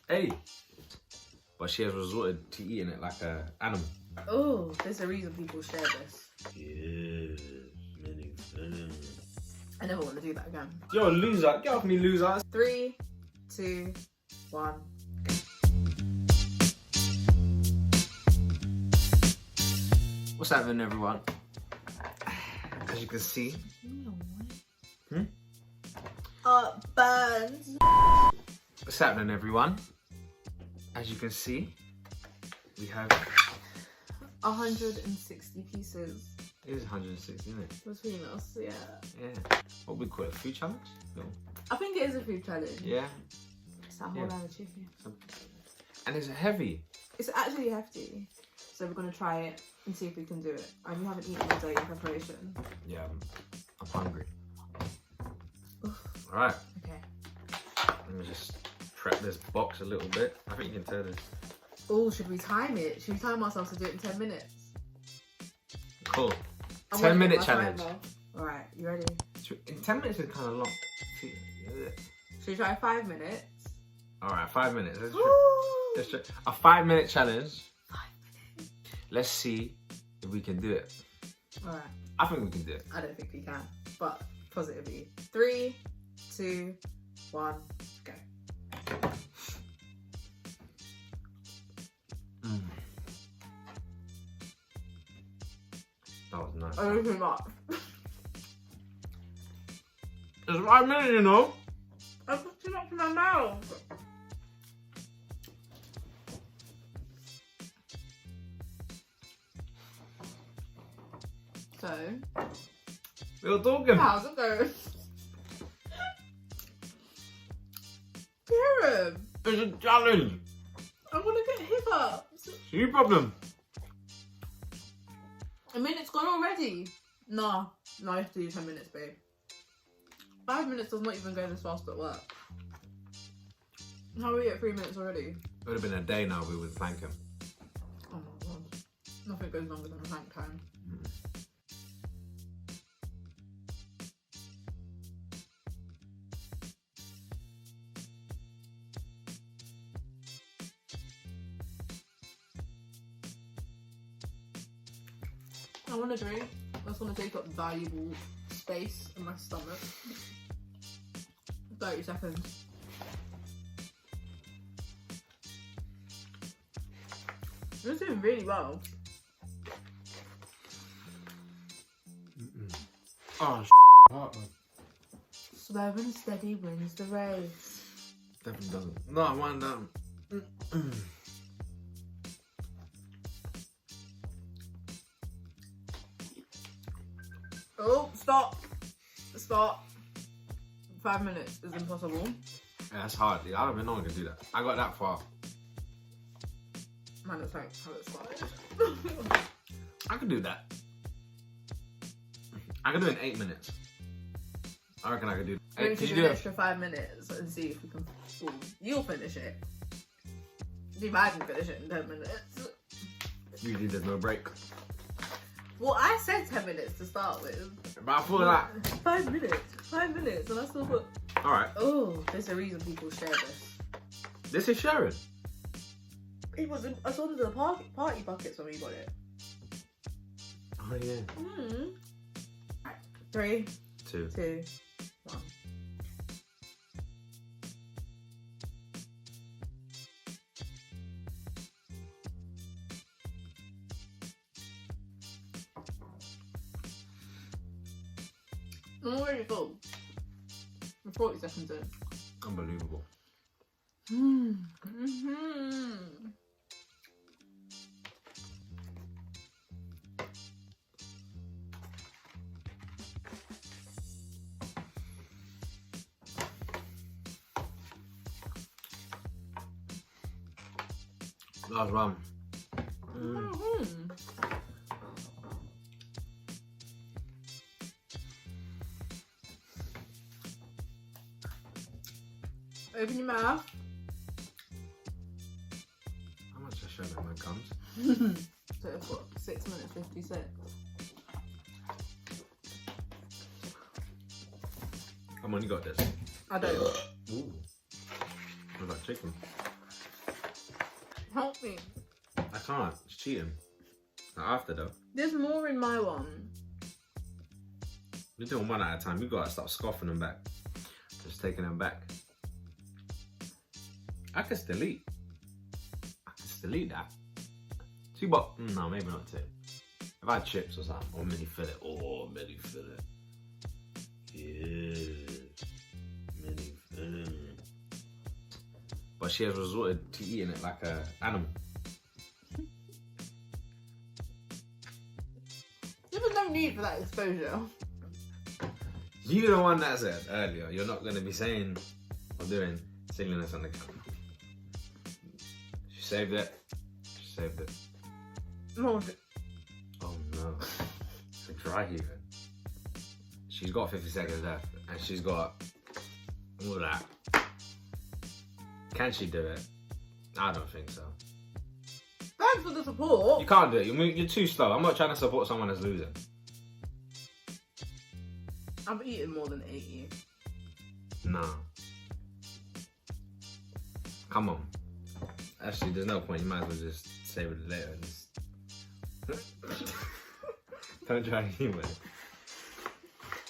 Hey. But she has resorted to eating it like an animal. Oh, there's a reason people share this. Yeah, many feelings. I never want to do that again. Yo, loser. Get off me, loser. 3, 2, 1. What's happening, everyone? As you can see. Burns. What's happening, everyone? As you can see, we have... 160 pieces It is 160, isn't it? between us, yeah. Yeah. What we call it? Food challenge? No. I think it is a food challenge. Yeah. It's that whole line of chicken. And it's heavy. It's actually hefty. So we're going to try it and see if we can do it. And you haven't eaten all day in preparation. Yeah, I'm hungry. Alright. Okay. Let me just prep this box a little bit. I think you can tell this. Oh, should we time it? Should we time ourselves to do it in 10 minutes? Cool. I 10-minute want challenge. Alright, you ready? In 10 minutes is kind of long. Should we try 5 minutes? Alright, 5 minutes. Let's Woo! try a 5-minute challenge. 5 minutes. Let's see if we can do it. Alright. I think we can do it. I don't think we can, but positively. 3, 2, 1, go. That was nice. I don't think much. It's 5 minutes, you know. I put too much in my mouth. So, We were talking. how's it going? Kieran, It's a challenge. I want to get hiccups. It's your problem. A minute's gone already. No, you have to do 10 minutes, babe. 5 minutes does not even go this fast at work. How are we at 3 minutes already? It would have been a day now we would thank him. Oh my god. Nothing goes longer than a thank time. I want a drink. That's going to take up valuable space in my stomach. 30 seconds. You're doing really well. Oh, heart, man. Slow and steady wins the race. Definitely doesn't. No, I want that. Oh, stop. Stop. 5 minutes is impossible. Yeah, that's hard. I don't even know I can do that. I got that far. Man, it's like how it started. I can do that. I can do it in 8 minutes. I reckon I could do. Maybe Can you do do an it? extra 5 minutes and see if we can. Well, you'll finish it. See if I can finish it in 10 minutes. Usually there's no break. Well, I said 10 minutes to start with. But I feel like. 5 minutes. 5 minutes, and I still put. Alright. Oh, there's a reason people share this. This is Sharon. It was. I saw it in the party buckets when we got it. Oh, yeah. Mm. Right. 3, 2. 2, 1. I'm already full. I'm 40 seconds in. Unbelievable. Last one. Open your mouth. How much is Sharon when it comes? So it's what, 6 minutes 56. Come on, you got this. I don't. Ooh. What about chicken? Help me. I can't. It's cheating. Not after though. There's more in my one. You're doing one at a time. You gotta stop scoffing them back. Just taking them back. I can still eat. I can still eat that. Two but no, maybe not two. If I had chips or something, or mini fillet. Oh, mini fillet. Yeah. Mini fillet. But she has resorted to eating it like an animal. There was no need for that exposure. You're the one that said earlier, you're not going to be saying or doing silliness on the camera. She saved it. She saved it. No. Oh no. It's a dry heaving. She's got 50 seconds left and she's got all that. Can she do it? I don't think so. Thanks for the support. You can't do it. You're too slow. I'm not trying to support someone that's losing. I've eaten more than 80. No. Come on. Actually, there's no point. You might as well just save it later. And just... Don't try to eat with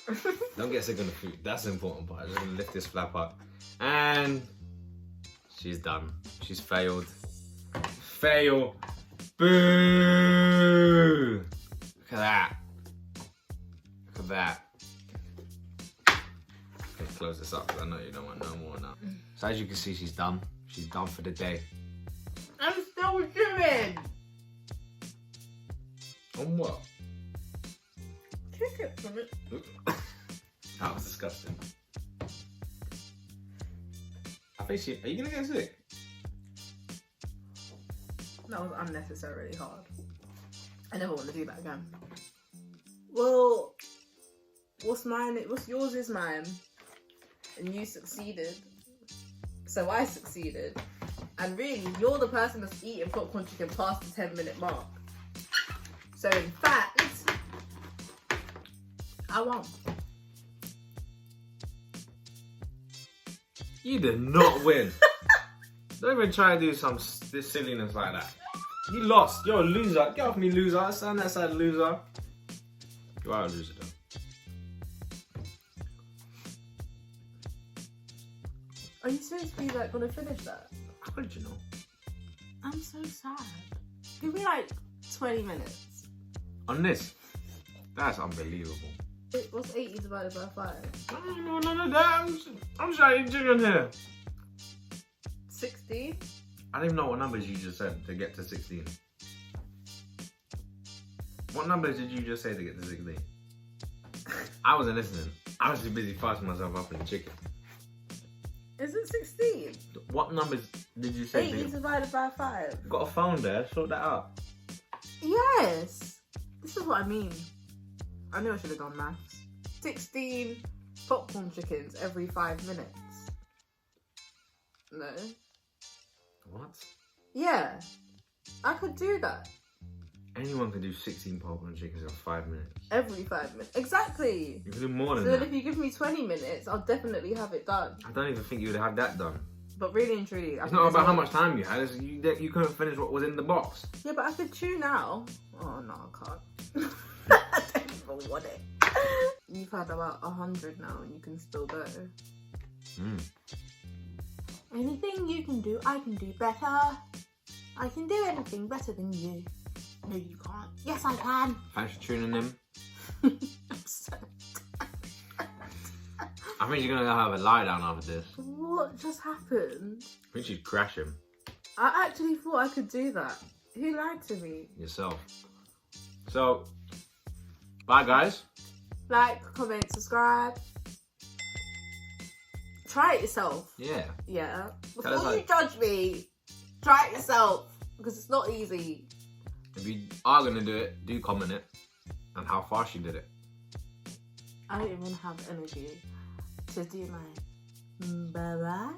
it. Don't get sick on the food. That's the important part. I'm just going to lift this flap up. And she's done. She's failed. Fail. Boo! Look at that. Look at that. Okay, close this up because I know you don't want no more now. So as you can see, she's done. She's done for the day. I'm still chewing. On what? Take it from it. That was disgusting. I think she... Are you going to get sick? That was unnecessarily hard. I never want to do that again. Well, what's mine? What's yours is mine. And you succeeded. So I succeeded. And really, you're the person that's eating popcorn chicken past the 10-minute mark. So in fact, I won. You did not win. Don't even try to do this silliness like that. You lost. You're a loser. Get off me, loser. Stand that side, loser. You are a loser, though. Are you seriously like gonna finish that? How did you know? I'm so sad. Give me like 20 minutes. On this? That's unbelievable. What's 80 divided by 5? No, I'm trying to on here. 16? I don't even know what numbers you just said to get to 16. What numbers did you just say to get to 16? I wasn't listening. I was too busy fastening myself up in the chicken. Is it 16? What numbers did you say? 80 divided by 5. Got a phone there, sort that out. Yes! This is what I mean. I knew I should have done maths. 16 popcorn chickens every 5 minutes. No. What? Yeah. I could do that. Anyone can do 16 popcorn chickens in 5 minutes. Every 5 minutes. Exactly. You can do more than So that. then if you give me 20 minutes, I'll definitely have it done. I don't even think you would have that done. But really and truly, It's not about how much time you had. It's you couldn't finish what was in the box. Yeah, but I could chew now. Oh no, I can't. I don't even want it. You've had about 100 now, and you can still go. Anything you can do, I can do better. I can do anything better than you. No, you can't. Yes, I can. Thanks for tuning in. I'm so I think you're gonna have a lie down after this. What just happened? I think she's crashing I actually thought I could do that. Who lied to me? yourself. So, bye guys. Like, comment, subscribe. Try it yourself. Yeah. Yeah. Tell us Before you judge me, try it yourself. Because it's not easy. If you are gonna do it, do comment it and how fast you did it. I don't even have energy to do mine. Bye-bye.